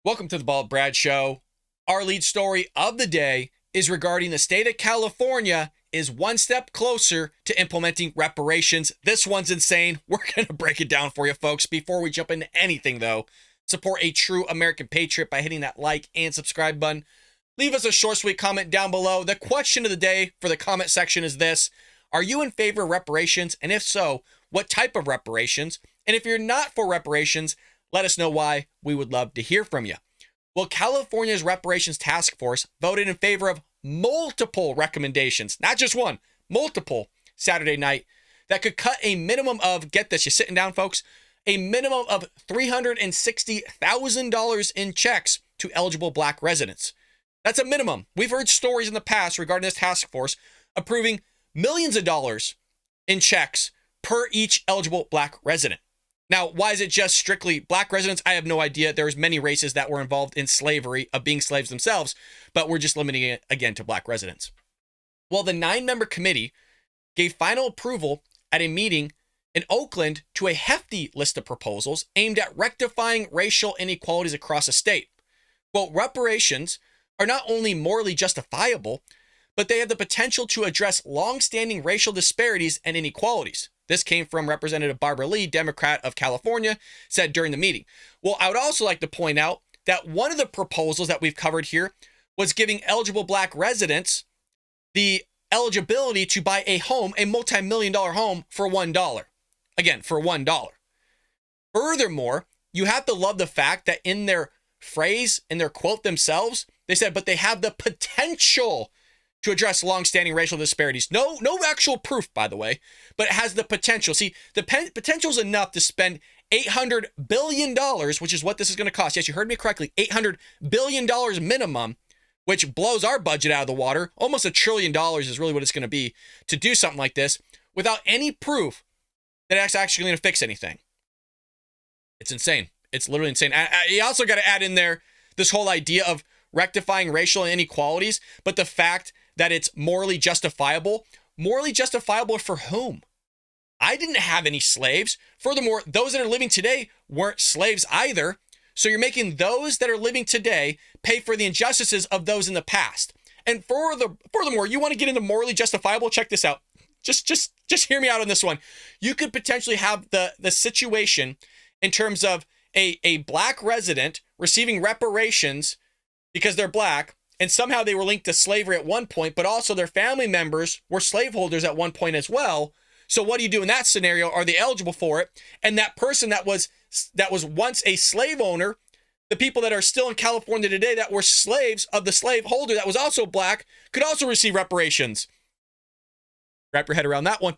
Welcome to the Bald Brad Show. Our lead story of the day is regarding the state of California is one step closer to implementing reparations. This one's insane. We're going to break it down for you, folks. Before we jump into anything, though, support a true American patriot by hitting that like and subscribe button. Leave us a short, sweet comment down below. The question of the day for the comment section is this: are you in favor of reparations? And if so, what type of reparations? And if you're not for reparations, let us know why. We would love to hear from you. Well, California's Reparations Task Force voted in favor of multiple recommendations, not just one, multiple, Saturday night, that could cut a minimum of, get this, you're sitting down, folks, a minimum of $360,000 in checks to eligible Black residents. That's a minimum. We've heard stories in the past regarding this task force approving millions of dollars in checks per each eligible Black resident. Now, why is it just strictly Black residents? I have no idea. There's many races that were involved in slavery, of being slaves themselves, but we're just limiting it again to Black residents. Well, the 9-member committee gave final approval at a meeting in Oakland to a hefty list of proposals aimed at rectifying racial inequalities across the state. Well, reparations are not only morally justifiable, but they have the potential to address long-standing racial disparities and inequalities. This came from Representative Barbara Lee, Democrat of California, said during the meeting. Well, I would also like to point out that one of the proposals that we've covered here was giving eligible Black residents the eligibility to buy a home, a multi-million-dollar home, for $1. Again, for $1. Furthermore, you have to love the fact that in their phrase, in their quote themselves, they said, but they have the potential to address long-standing racial disparities. No actual proof, by the way, but it has the potential. See, the potential is enough to spend $800 billion, which is what this is going to cost. Yes, you heard me correctly, $800 billion minimum, which blows our budget out of the water. Almost $1 trillion is really what it's going to be to do something like this without any proof that it's actually going to fix anything. It's insane. It's literally insane. You also got to add in there this whole idea of rectifying racial inequalities, but the fact that it's morally justifiable. Morally justifiable for whom? I didn't have any slaves. Furthermore, those that are living today weren't slaves either. So you're making those that are living today pay for the injustices of those in the past. And furthermore, you want to get into morally justifiable? Check this out. Just hear me out on this one. You could potentially have the situation in terms of a Black resident receiving reparations because they're Black, and somehow they were linked to slavery at one point, but also their family members were slaveholders at one point as well. So what do you do in that scenario? Are they eligible for it? And that person that was once a slave owner, the people that are still in California today that were slaves of the slaveholder that was also Black, could also receive reparations. Wrap your head around that one.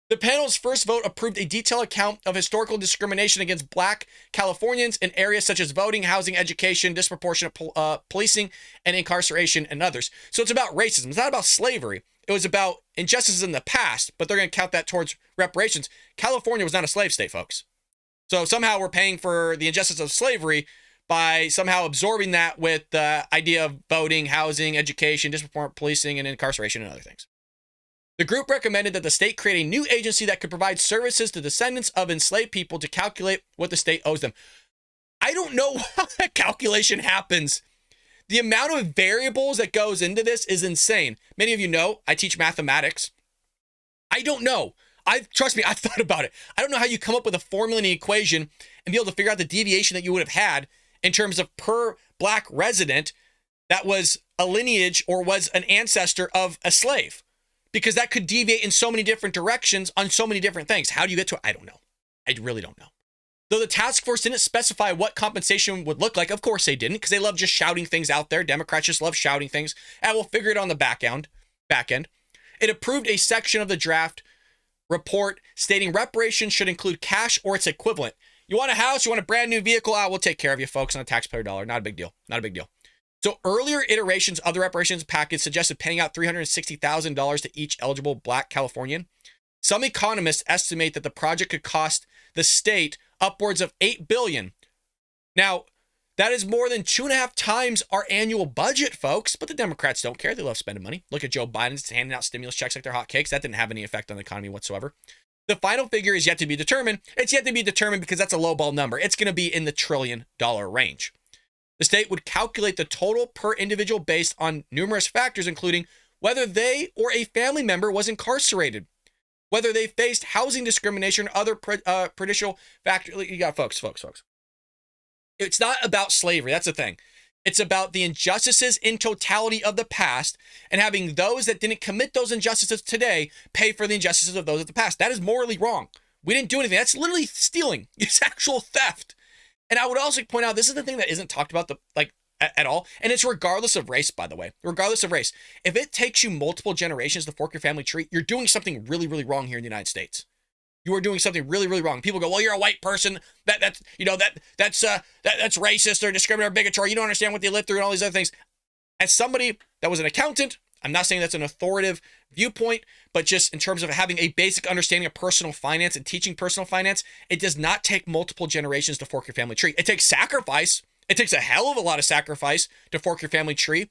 The panel's first vote approved a detailed account of historical discrimination against Black Californians in areas such as voting, housing, education, disproportionate policing, and incarceration, and others. So it's about racism. It's not about slavery. It was about injustices in the past, but they're going to count that towards reparations. California was not a slave state, folks. So somehow we're paying for the injustice of slavery by somehow absorbing that with the idea of voting, housing, education, disproportionate policing, and incarceration, and other things. The group recommended that the state create a new agency that could provide services to descendants of enslaved people to calculate what the state owes them. I don't know how that calculation happens. The amount of variables that goes into this is insane. Many of you know I teach mathematics. I don't know. Trust me, I've thought about it. I don't know how you come up with a formula and an equation and be able to figure out the deviation that you would have had in terms of per Black resident that was a lineage or was an ancestor of a slave. Because that could deviate in so many different directions on so many different things. How do you get to it? I don't know. I really don't know. Though the task force didn't specify what compensation would look like, of course they didn't, because they love just shouting things out there. Democrats just love shouting things, and we'll figure it on the back end. It approved a section of the draft report stating reparations should include cash or its equivalent. You want a house? You want a brand new vehicle? We'll take care of you, folks, on a taxpayer dollar. Not a big deal. Not a big deal. So earlier iterations of the reparations package suggested paying out $360,000 to each eligible Black Californian. Some economists estimate that the project could cost the state upwards of $8 billion. Now, that is more than 2.5 times our annual budget, folks. But the Democrats don't care. They love spending money. Look at Joe Biden's handing out stimulus checks like they're hotcakes. That didn't have any effect on the economy whatsoever. The final figure is yet to be determined. It's yet to be determined because that's a lowball number. It's going to be in the $1 trillion range. The state would calculate the total per individual based on numerous factors, including whether they or a family member was incarcerated, whether they faced housing discrimination or other prejudicial factors. You got folks. It's not about slavery. That's the thing. It's about the injustices in totality of the past and having those that didn't commit those injustices today pay for the injustices of those of the past. That is morally wrong. We didn't do anything. That's literally stealing. It's actual theft. And I would also point out, this is the thing that isn't talked about at all. And it's regardless of race, by the way. Regardless of race. If it takes you multiple generations to fork your family tree, you're doing something really, really wrong here in the United States. You are doing something really, really wrong. People go, well, you're a white person. That's racist or discriminatory or bigotry. You don't understand what they lived through and all these other things. As somebody that was an accountant, I'm not saying that's an authoritative viewpoint, but just in terms of having a basic understanding of personal finance and teaching personal finance, it does not take multiple generations to fork your family tree. It takes sacrifice. It takes a hell of a lot of sacrifice to fork your family tree,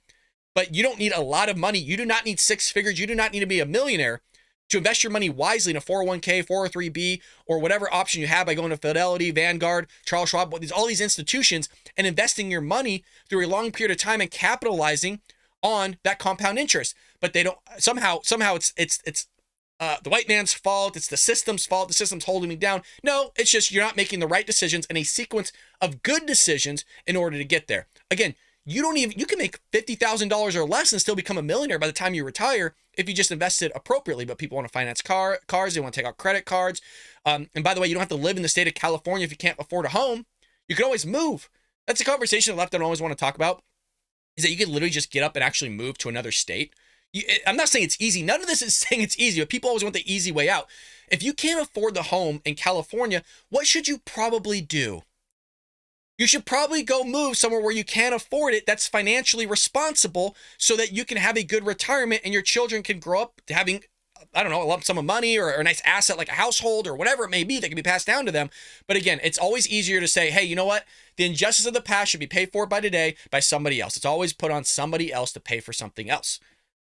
but you don't need a lot of money. You do not need six figures. You do not need to be a millionaire to invest your money wisely in a 401k, 403b, or whatever option you have by going to Fidelity, Vanguard, Charles Schwab, all these institutions, and investing your money through a long period of time and capitalizing on that compound interest. But they don't, somehow it's the white man's fault. It's the system's fault. The system's holding me down. No, it's just you're not making the right decisions and a sequence of good decisions in order to get there. Again, you can make $50,000 or less and still become a millionaire by the time you retire if you just invested appropriately. But people want to finance cars. They want to take out credit cards. And by the way, you don't have to live in the state of California if you can't afford a home. You can always move. That's a conversation the left don't always want to talk about, is that you can literally just get up and actually move to another state. I'm not saying it's easy. None of this is saying it's easy, but people always want the easy way out. If you can't afford the home in California, what should you probably do? You should probably go move somewhere where you can't afford it, that's financially responsible, so that you can have a good retirement and your children can grow up having, I don't know, a lump sum of money or a nice asset like a household or whatever it may be that can be passed down to them. But again, it's always easier to say, hey, you know what? The injustice of the past should be paid for by today by somebody else. It's always put on somebody else to pay for something else.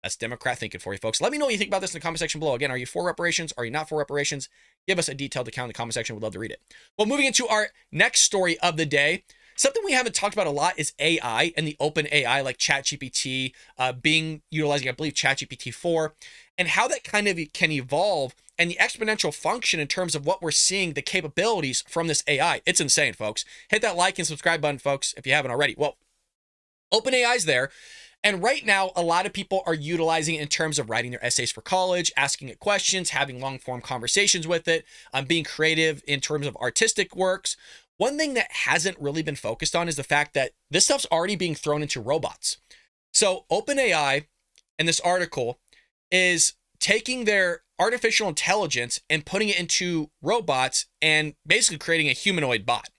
That's Democrat thinking for you, folks. Let me know what you think about this in the comment section below. Again, are you for reparations? Are you not for reparations? Give us a detailed account in the comment section. We'd love to read it. Well, moving into our next story of the day, something we haven't talked about a lot is AI and the OpenAI, like ChatGPT being utilizing, I believe, ChatGPT 4, and how that kind of can evolve and the exponential function in terms of what we're seeing, the capabilities from this AI. It's insane, folks. Hit that like and subscribe button, folks, if you haven't already. Well, OpenAI's there. And right now, a lot of people are utilizing it in terms of writing their essays for college, asking it questions, having long-form conversations with it, being creative in terms of artistic works. One thing that hasn't really been focused on is the fact that this stuff's already being thrown into robots. So OpenAI, in this article, is taking their artificial intelligence and putting it into robots and basically creating a humanoid bot.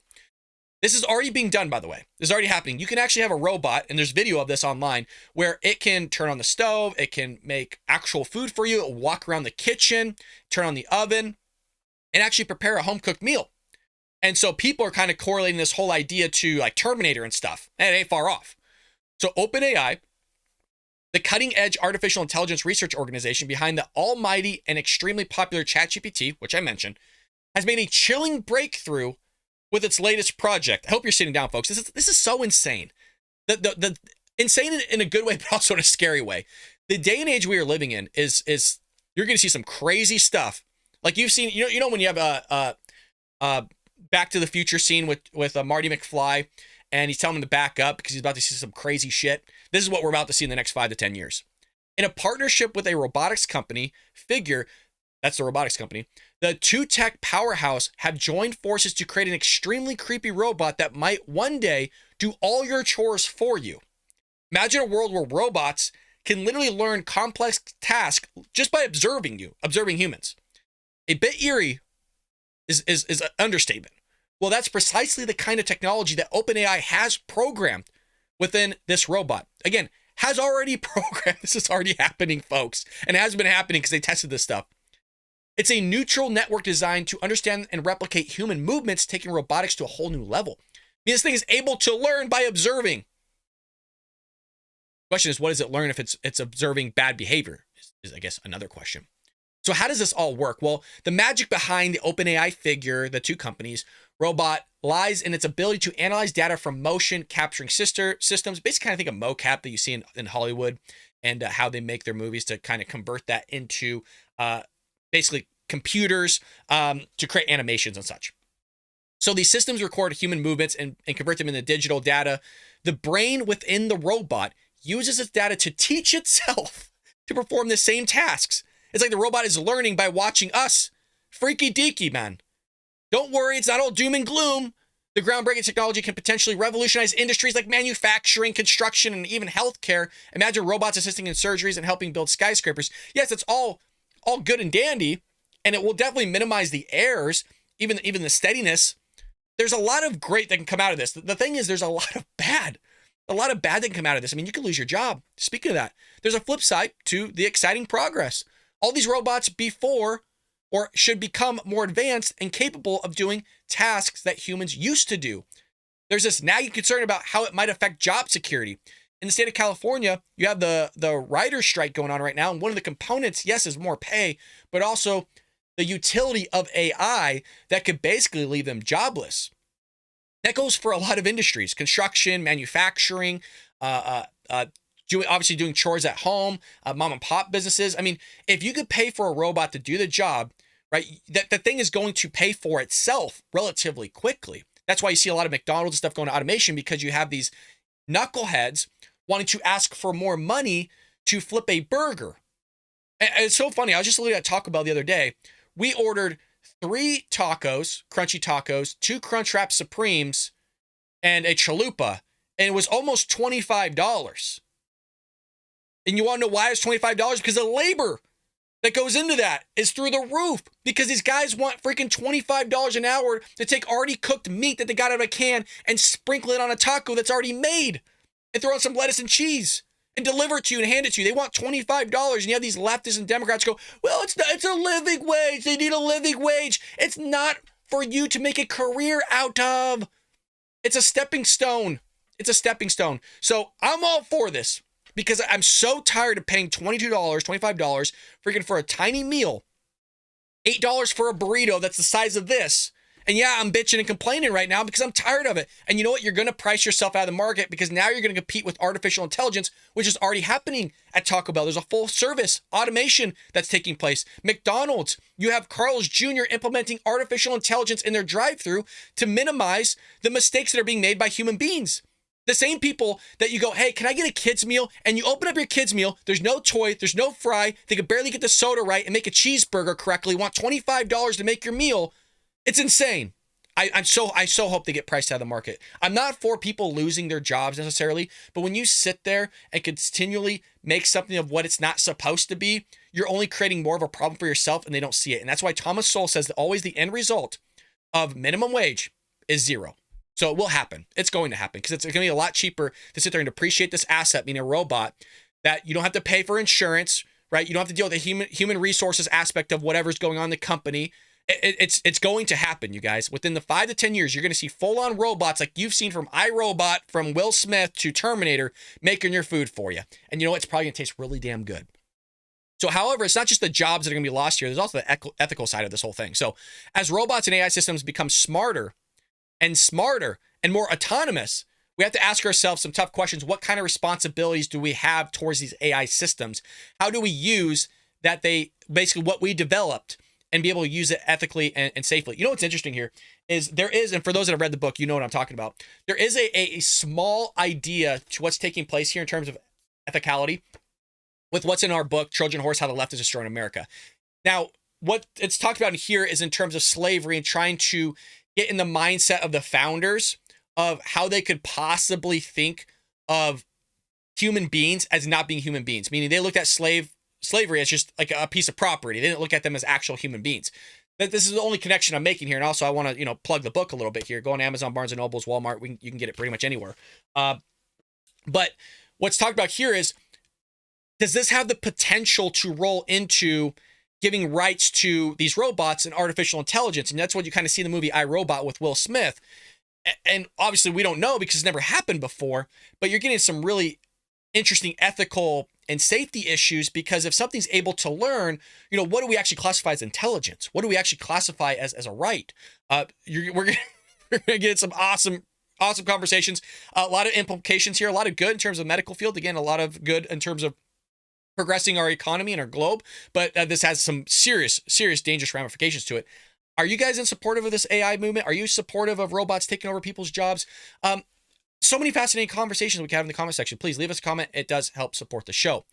This is already being done, by the way. This is already happening. You can actually have a robot, and there's video of this online, where it can turn on the stove, it can make actual food for you, it'll walk around the kitchen, turn on the oven, and actually prepare a home-cooked meal. And so people are kind of correlating this whole idea to like Terminator and stuff. And it ain't far off. So OpenAI, the cutting-edge artificial intelligence research organization behind the almighty and extremely popular ChatGPT, which I mentioned, has made a chilling breakthrough with its latest project. I hope you're sitting down, folks. This is so insane. The insane in a good way, but also in a scary way. The day and age we are living in is you're going to see some crazy stuff. Like you've seen, you know when you have a Back to the Future scene with Marty McFly, and he's telling him to back up because he's about to see some crazy shit. This is what we're about to see in the next 5 to 10 years. In a partnership with a robotics company, Figure, that's the robotics company, the two tech powerhouse have joined forces to create an extremely creepy robot that might one day do all your chores for you. Imagine a world where robots can literally learn complex tasks just by observing humans. A bit eerie is an understatement. Well, that's precisely the kind of technology that OpenAI has programmed within this robot. Again, has already programmed. This is already happening, folks, and it has been happening because they tested this stuff. It's a neutral network designed to understand and replicate human movements, taking robotics to a whole new level. This thing is able to learn by observing. The question is, what does it learn if it's observing bad behavior? Is I guess another question. So how does this all work? Well, the magic behind the OpenAI Figure, the two companies, robot lies in its ability to analyze data from motion capturing systems. Basically, kind of think of mocap that you see in Hollywood, and how they make their movies to kind of convert that into basically computers to create animations and such. So these systems record human movements and convert them into digital data. The brain within the robot uses its data to teach itself to perform the same tasks. It's like the robot is learning by watching us. Freaky deaky, man. Don't worry, it's not all doom and gloom. The groundbreaking technology can potentially revolutionize industries like manufacturing, construction, and even healthcare. Imagine robots assisting in surgeries and helping build skyscrapers. Yes, it's all good and dandy, and it will definitely minimize the errors, even the steadiness. There's a lot of great that can come out of this. The thing is, there's a lot of bad that can come out of this. I mean, you could lose your job. Speaking of that, there's a flip side to the exciting progress. All these robots should become more advanced and capable of doing tasks that humans used to do. There's this nagging concern about how it might affect job security. In the state of California, you have the writer's strike going on right now, and one of the components, yes, is more pay, but also the utility of AI that could basically leave them jobless. That goes for a lot of industries: construction, manufacturing, doing chores at home, mom and pop businesses. I mean, if you could pay for a robot to do the job, right, that the thing is going to pay for itself relatively quickly. That's why you see a lot of McDonald's and stuff going to automation, because you have these knuckleheads wanting to ask for more money to flip a burger. And it's so funny. I was just looking at Taco Bell the other day. We ordered 3 tacos, crunchy tacos, 2 Crunchwrap Supremes, and a chalupa, and it was almost $25. And you want to know why it's $25? Because the labor that goes into that is through the roof, because these guys want freaking $25 an hour to take already cooked meat that they got out of a can and sprinkle it on a taco that's already made and throw on some lettuce and cheese and deliver it to you and hand it to you. They want $25, and you have these leftists and Democrats go, well, it's a living wage. They need a living wage. It's not for you to make a career out of. It's a stepping stone. So I'm all for this, because I'm so tired of paying $22, $25 freaking for a tiny meal, $8 for a burrito that's the size of this. And yeah, I'm bitching and complaining right now because I'm tired of it. And you know what? You're going to price yourself out of the market, because now you're going to compete with artificial intelligence, which is already happening at Taco Bell. There's a full service automation that's taking place. McDonald's, you have Carl's Jr. implementing artificial intelligence in their drive-thru to minimize the mistakes that are being made by human beings. The same people that you go, hey, can I get a kid's meal? And you open up your kid's meal, there's no toy, there's no fry, they can barely get the soda right and make a cheeseburger correctly, want $25 to make your meal. It's insane. I so hope they get priced out of the market. I'm not for people losing their jobs necessarily, but when you sit there and continually make something of what it's not supposed to be, you're only creating more of a problem for yourself, and they don't see it. And that's why Thomas Sowell says that always the end result of minimum wage is zero. So it will happen. It's going to happen, because it's going to be a lot cheaper to sit there and depreciate this asset, meaning a robot, that you don't have to pay for insurance, right? You don't have to deal with the human resources aspect of whatever's going on in the company. It's going to happen, you guys. Within the 5 to 10 years, you're going to see full-on robots like you've seen from iRobot, from Will Smith to Terminator, making your food for you. And you know what? It's probably going to taste really damn good. So, however, it's not just the jobs that are going to be lost here. There's also the ethical side of this whole thing. So, as robots and AI systems become smarter and more autonomous, we have to ask ourselves some tough questions. What kind of responsibilities do we have towards these AI systems? How do we use that basically what we developed, and be able to use it ethically and safely? You know what's interesting here is and for those that have read the book, you know what I'm talking about. There is a small idea to what's taking place here in terms of ethicality with what's in our book, Trojan Horse: How the Left is Destroying America. Now, what it's talked about here is in terms of slavery and trying to get in the mindset of the founders of how they could possibly think of human beings as not being human beings, meaning they looked at slavery as just like a piece of property. They didn't look at them as actual human beings. This is the only connection I'm making here. And also I want to, plug the book a little bit here. Go on Amazon, Barnes & Nobles, Walmart. You can get it pretty much anywhere. But what's talked about here is, does this have the potential to roll into giving rights to these robots and artificial intelligence? And that's what you kind of see in the movie iRobot with Will Smith. And obviously we don't know because it's never happened before, but you're getting some really interesting ethical and safety issues, because if something's able to learn, what do we actually classify as intelligence? What do we actually classify as a right? We're We're going to get some awesome conversations. A lot of implications here, a lot of good in terms of medical field. Again, a lot of good in terms of progressing our economy and our globe. But this has some serious, dangerous ramifications to it. Are you guys in support of this AI movement? Are you supportive of robots taking over people's jobs? So many fascinating conversations we can have in the comment section. Please leave us a comment. It does help support the show.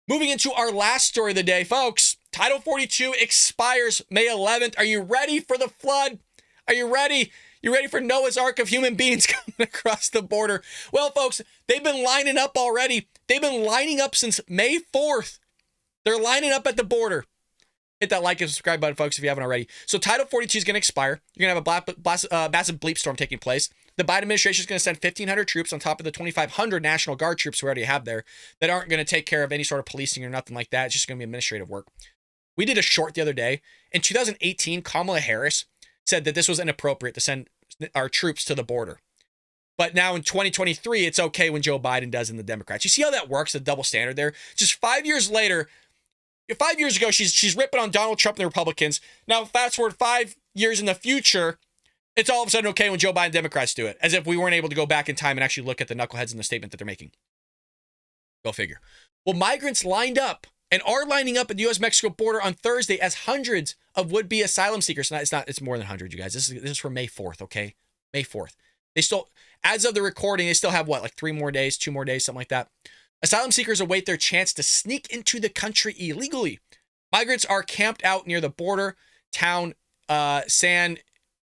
Moving into our last story of the day, folks. Title 42 expires May 11th. Are you ready for the flood? Are you ready? You ready for Noah's Ark of human beings coming across the border? Well, folks, they've been lining up already. They've been lining up since May 4th. They're lining up at the border. Hit that like and subscribe button, folks, if you haven't already. So Title 42 is going to expire. You're going to have a massive bleep storm taking place. The Biden administration is going to send 1,500 troops on top of the 2,500 National Guard troops we already have there that aren't going to take care of any sort of policing or nothing like that. It's just going to be administrative work. We did a short the other day. In 2018, Kamala Harris said that this was inappropriate to send our troops to the border. But now in 2023, it's okay when Joe Biden does and the Democrats. You see how that works, the double standard there? Just 5 years later, 5 years ago, she's ripping on Donald Trump and the Republicans. Now, fast forward 5 years in the future, it's all of a sudden okay when Joe Biden and Democrats do it, as if we weren't able to go back in time and actually look at the knuckleheads in the statement that they're making. Go figure. Well, migrants lined up and are lining up at the U.S. Mexico border on Thursday as hundreds of would-be asylum seekers. It's more than 100, you guys. This is for May 4th, okay? May 4th. They still, as of the recording, they still have what, like 2 more days, something like that. Asylum seekers await their chance to sneak into the country illegally. Migrants are camped out near the border town San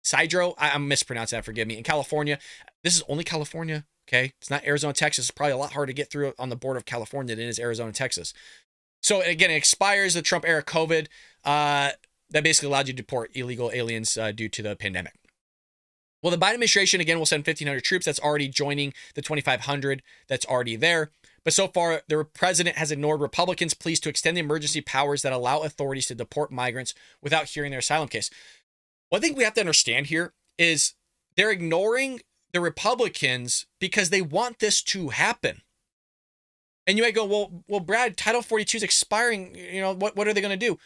Ysidro. I'm mispronouncing that, forgive me. In California. This is only California, okay? It's not Arizona, Texas. It's probably a lot harder to get through on the border of California than it is Arizona, Texas. So again, it expires the Trump era COVID that basically allowed you to deport illegal aliens due to the pandemic. Well, the Biden administration, again, will send 1,500 troops. That's already joining the 2,500 that's already there. But so far, the president has ignored Republicans' pleas to extend the emergency powers that allow authorities to deport migrants without hearing their asylum case. One thing we have to understand here is they're ignoring the Republicans because they want this to happen. And you might go, well, Brad, Title 42 is expiring. You know, what are they going to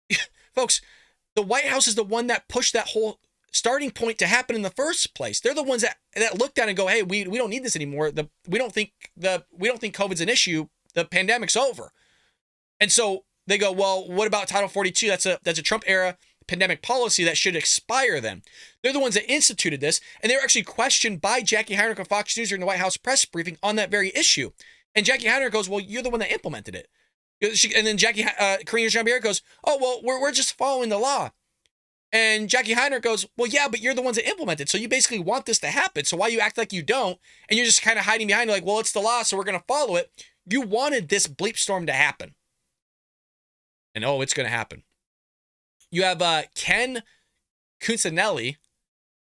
do? Folks, the White House is the one that pushed that whole starting point to happen in the first place. They're the ones that looked at it and go, hey, we don't need this anymore. We don't think COVID's an issue. The pandemic's over. And so they go, well, what about Title 42? That's a Trump era pandemic policy that should expire then. They're the ones that instituted this, and they were actually questioned by Jackie Heinrich of Fox News during the White House press briefing on that very issue. And Jackie Heinrich goes, well, you're the one that implemented it. And then Karine Jean-Pierre goes, oh, well, we're just following the law. And Jackie Heinrich goes, well, yeah, but you're the ones that implemented. So you basically want this to happen. So why you act like you don't? And you're just kind of hiding behind it like, well, it's the law, so we're going to follow it. You wanted this bleep storm to happen. And oh, it's going to happen. You have Ken Cuccinelli,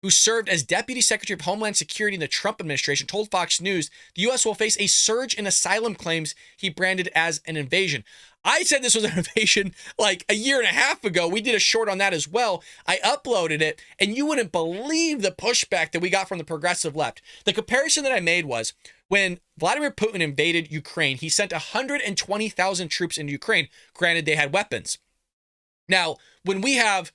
who served as Deputy Secretary of Homeland Security in the Trump administration, told Fox News the U.S. will face a surge in asylum claims he branded as an invasion. I said this was an invasion like a year and a half ago. We did a short on that as well. I uploaded it, and you wouldn't believe the pushback that we got from the progressive left. The comparison that I made was when Vladimir Putin invaded Ukraine, he sent 120,000 troops into Ukraine. Granted, they had weapons. Now, when we have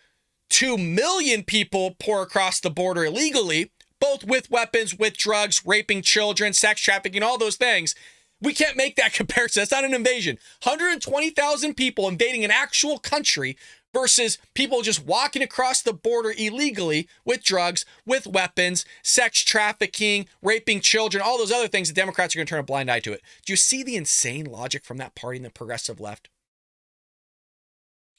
2 million people pour across the border illegally, both with weapons, with drugs, raping children, sex trafficking, all those things, we can't make that comparison. That's not an invasion. 120,000 people invading an actual country versus people just walking across the border illegally with drugs, with weapons, sex trafficking, raping children, all those other things. The Democrats are going to turn a blind eye to it. Do you see the insane logic from that party in the progressive left?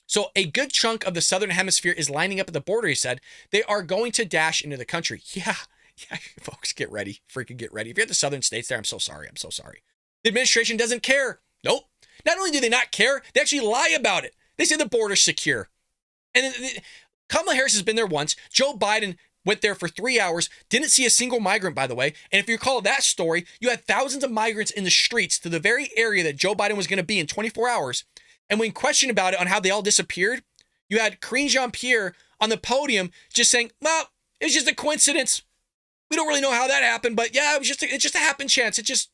So a good chunk of the Southern Hemisphere is lining up at the border, he said. They are going to dash into the country. Yeah, folks, get ready. Freaking get ready. If you're at the southern states there, I'm so sorry. The administration doesn't care. Nope. Not only do they not care, they actually lie about it. They say the border's secure. And Kamala Harris has been there once. Joe Biden went there for 3 hours, didn't see a single migrant, by the way. And if you recall that story, you had thousands of migrants in the streets to the very area that Joe Biden was going to be in 24 hours. And when questioned about it on how they all disappeared, you had Karine Jean-Pierre on the podium just saying, well, it was just a coincidence. We don't really know how that happened, but yeah, it's just a happen chance. It just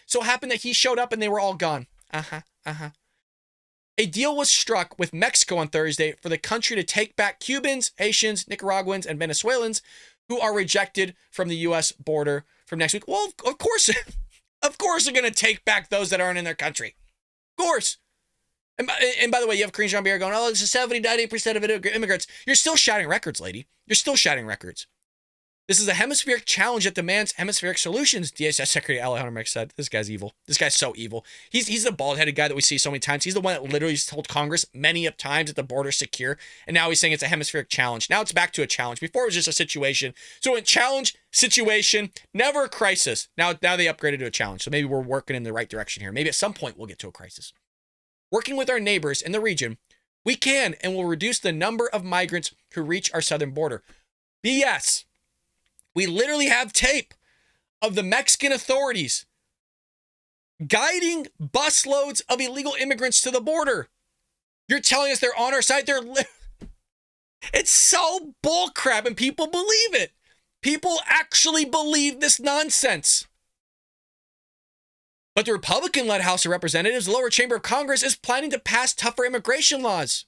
so happened that he showed up and they were all gone. A deal was struck with Mexico on Thursday for the country to take back Cubans, Haitians, Nicaraguans, and Venezuelans who are rejected from the U.S. border from next week. Well, of course, of course they're going to take back those that aren't in their country. Of course. And by the way, you have Korean Jean Pierre going, oh, this is 70, 90% of it immigrants. You're still shatting records, lady. You're still shatting records. This is a hemispheric challenge that demands hemispheric solutions, DHS Secretary Alejandro Mayorkas said. This guy's evil. This guy's so evil. He's the bald-headed guy that we see so many times. He's the one that literally told Congress many of times that the border's secure, and now he's saying it's a hemispheric challenge. Now it's back to a challenge. Before it was just a situation. So in challenge, situation, never a crisis. Now they upgraded to a challenge. So maybe we're working in the right direction here. Maybe at some point we'll get to a crisis. Working with our neighbors in the region, we can and will reduce the number of migrants who reach our southern border. BS. We literally have tape of the Mexican authorities guiding busloads of illegal immigrants to the border. You're telling us they're on our side? It's so bullcrap, and people believe it. People actually believe this nonsense. But the Republican-led House of Representatives, the lower chamber of Congress, is planning to pass tougher immigration laws.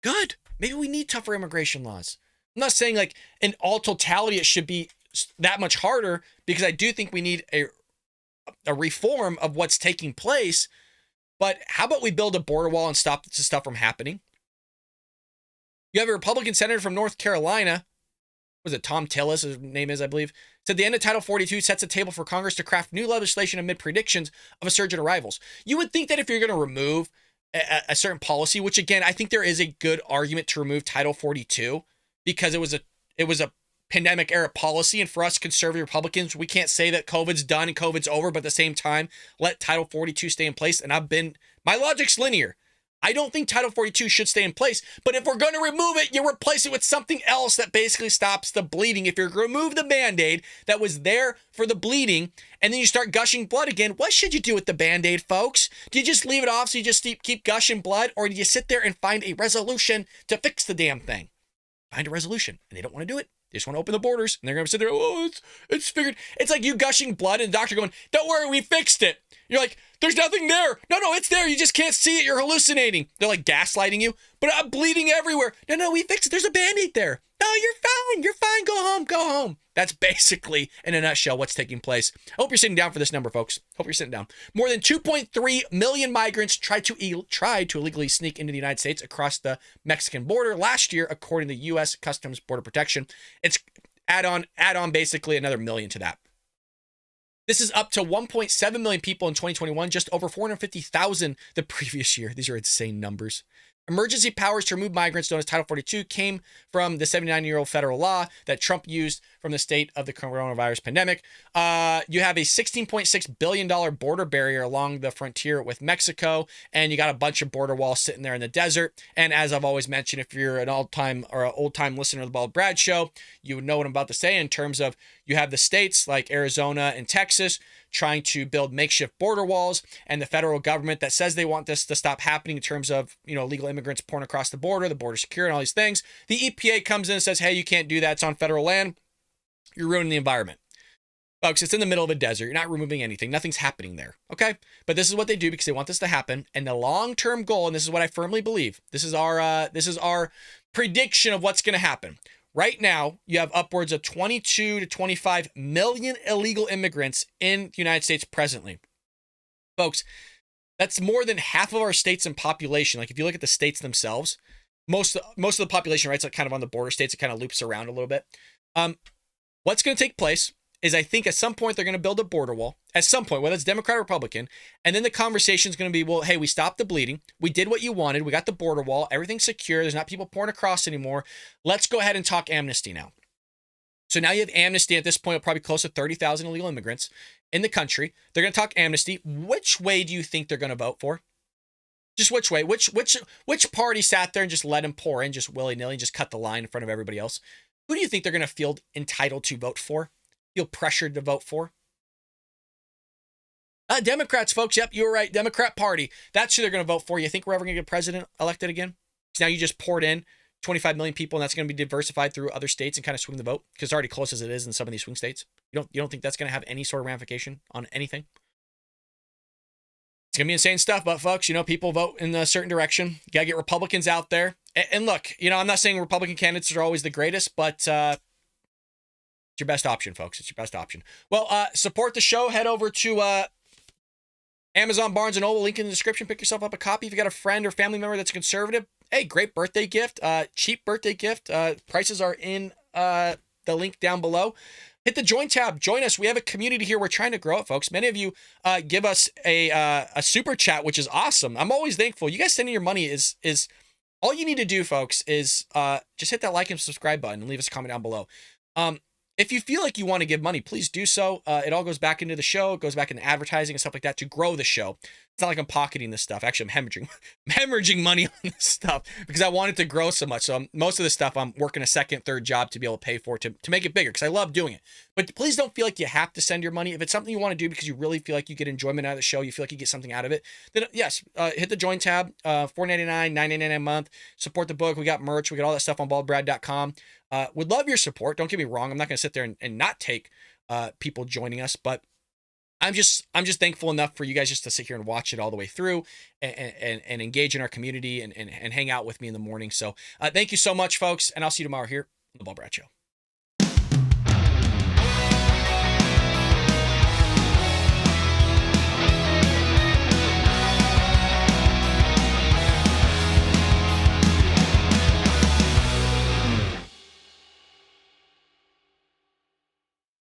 Good. Maybe we need tougher immigration laws. I'm not saying like in all totality it should be that much harder, because I do think we need a reform of what's taking place. But how about we build a border wall and stop this stuff from happening? You have a Republican senator from North Carolina, was it Tom Tillis, his name is, I believe, said the end of Title 42 sets a table for Congress to craft new legislation amid predictions of a surge in arrivals. You would think that if you're going to remove a certain policy, which again, I think there is a good argument to remove Title 42, because it was a pandemic era policy, and for us conservative Republicans, we can't say that COVID's done and COVID's over, but at the same time, let Title 42 stay in place. And my logic's linear. I don't think Title 42 should stay in place, but if we're going to remove it, you replace it with something else that basically stops the bleeding. If you remove the Band-Aid that was there for the bleeding, and then you start gushing blood again, what should you do with the Band-Aid, folks? Do you just leave it off so you just keep gushing blood, or do you sit there and find a resolution to fix the damn thing? Find a resolution, and they don't want to do it. They just want to open the borders, and they're going to sit there, oh, it's figured. It's like you gushing blood and the doctor going, don't worry, we fixed it. You're like, there's nothing there. No, it's there. You just can't see it. You're hallucinating. They're like gaslighting you, but I'm bleeding everywhere. No, we fixed it. There's a Band-Aid there. No, you're fine. You're fine. Go home. That's basically, in a nutshell, what's taking place. I hope you're sitting down for this number, folks. Hope you're sitting down. More than 2.3 million migrants tried to illegally sneak into the United States across the Mexican border last year, according to U.S. Customs Border Protection. It's add on basically another million to that. This is up to 1.7 million people in 2021, just over 450,000 the previous year. These are insane numbers. Emergency powers to remove migrants, known as Title 42, came from the 79-year-old federal law that Trump used from the state of the coronavirus pandemic. You have a $16.6 billion border barrier along the frontier with Mexico, and you got a bunch of border walls sitting there in the desert. And as I've always mentioned, if you're an old-time listener to the Bald Brad Show, you would know what I'm about to say in terms of you have the states like Arizona and Texas trying to build makeshift border walls, and the federal government that says they want this to stop happening in terms of, illegal immigrants pouring across the border secure and all these things. The EPA comes in and says, hey, you can't do that. It's on federal land. You're ruining the environment. Folks, it's in the middle of a desert. You're not removing anything. Nothing's happening there. Okay. But this is what they do because they want this to happen. And the long-term goal, and this is what I firmly believe, this is our prediction of what's going to happen. Right now, you have upwards of 22 to 25 million illegal immigrants in the United States presently. Folks, that's more than half of our states in population. Like if you look at the states themselves, most of the population, right, it's like kind of on the border states. It kind of loops around a little bit. What's going to take place is I think at some point they're going to build a border wall. At some point, whether it's Democrat or Republican, and then the conversation is going to be, well, hey, we stopped the bleeding. We did what you wanted. We got the border wall. Everything's secure. There's not people pouring across anymore. Let's go ahead and talk amnesty now. So now you have amnesty at this point of probably close to 30,000 illegal immigrants in the country. They're going to talk amnesty. Which way do you think they're going to vote for? Just which way? Which party sat there and just let them pour in just willy-nilly and just cut the line in front of everybody else? Who do you think they're going to feel entitled to vote for? Feel pressured to vote for? Democrats, folks. Yep, you were right. Democrat Party. That's who they're going to vote for. You think we're ever going to get president elected again? So now you just poured in 25 million people, and that's going to be diversified through other states and kind of swing the vote because it's already close as it is in some of these swing states. You don't think that's going to have any sort of ramification on anything? It's going to be insane stuff, but folks, people vote in a certain direction. You got to get Republicans out there. And look, I'm not saying Republican candidates are always the greatest, but It's your best option, folks. It's your best option. Well, support the show. Head over to Amazon, Barnes & Noble, link in the description. Pick yourself up a copy. If you got a friend or family member that's conservative, hey, great birthday gift. Cheap birthday gift. Prices are in the link down below. Hit the join tab. Join us. We have a community here. We're trying to grow it, folks. Many of you give us a super chat, which is awesome. I'm always thankful. You guys sending your money is all you need to do, folks, is just hit that like and subscribe button and leave us a comment down below. If you feel like you want to give money, please do so. It all goes back into the show. It goes back into advertising and stuff like that to grow the show. It's not like I'm pocketing this stuff. Actually, I'm hemorrhaging money on this stuff because I want it to grow so much. So most of this stuff, I'm working a second, third job to be able to pay for to make it bigger because I love doing it. But please don't feel like you have to send your money. If it's something you want to do because you really feel like you get enjoyment out of the show, you feel like you get something out of it, then yes, hit the join tab, $4.99, $9.99 a month. Support the book. We got merch. We got all that stuff on baldbrad.com. Would love your support. Don't get me wrong. I'm not going to sit there and not take people joining us, but I'm just thankful enough for you guys just to sit here and watch it all the way through and engage in our community and hang out with me in the morning. So thank you so much, folks, and I'll see you tomorrow here on the Bald Brad Show.